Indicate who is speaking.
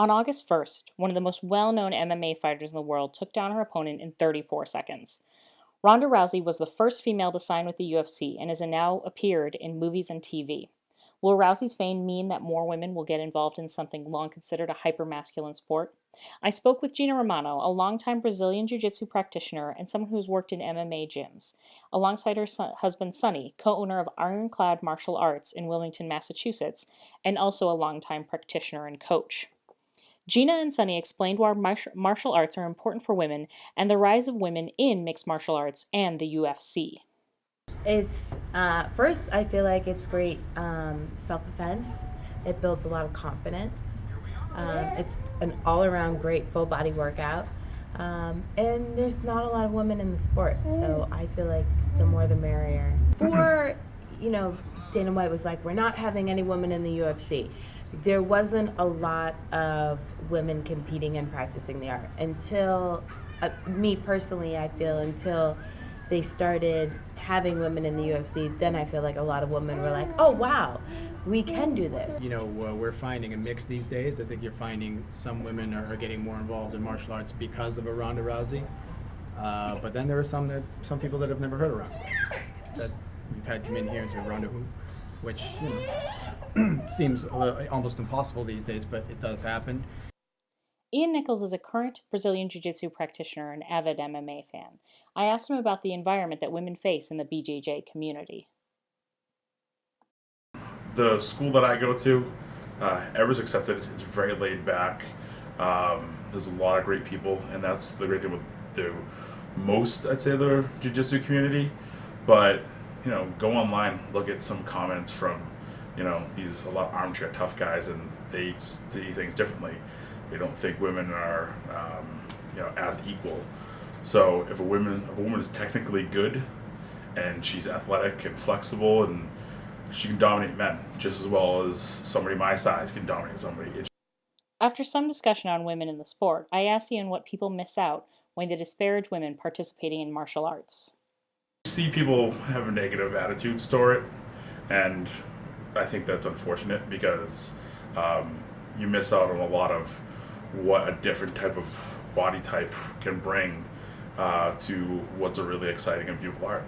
Speaker 1: On August 1st, one of the most well known MMA fighters in the world took down her opponent in 34 seconds. Ronda Rousey was the first female to sign with the UFC and has now appeared in movies and TV. Will Rousey's fame mean that more women will get involved in something long considered a hypermasculine sport? I spoke with Gina Romano, a longtime Brazilian Jiu Jitsu practitioner and someone who's worked in MMA gyms, alongside her husband Sonny, co owner of Ironclad Martial Arts in Wilmington, Massachusetts, and also a longtime practitioner and coach. Gina and Sunny explained why martial arts are important for women and the rise of women in mixed martial arts and the UFC.
Speaker 2: It's first, I feel like it's great self-defense. It builds a lot of confidence. It's an all-around great full body workout. And there's not a lot of women in the sport, so I feel like the more the merrier. Before, Dana White was like, we're not having any women in the UFC. There wasn't a lot of women competing and practicing the art until, me personally, I feel until they started having women in the UFC, then I feel like a lot of women were like, oh wow, we can do this.
Speaker 3: We're finding a mix these days. I think you're finding some women are getting more involved in martial arts because of a Ronda Rousey. But then there are some people that have never heard of Ronda that we've had come in here and say Ronda who, which seems almost impossible these days, but it does happen.
Speaker 1: Ian Nichols is a current Brazilian Jiu Jitsu practitioner and avid MMA fan. I asked him about the environment that women face in the BJJ community.
Speaker 4: The school that I go to, everyone's accepted. It's very laid back. There's a lot of great people, and that's the great thing with the most, I'd say, the jiu-jitsu community. But go online, look at some comments from these a lot of armchair tough guys, and they see things differently. They don't think women are as equal. So if a woman is technically good and she's athletic and flexible, and she can dominate men just as well as somebody my size can dominate somebody.
Speaker 1: After some discussion on women in the sport, I asked Ian what people miss out when they disparage women participating in martial arts.
Speaker 4: You see people have a negative attitude toward it, and I think that's unfortunate because you miss out on a lot of what a different type of body type can bring to what's a really exciting and beautiful art.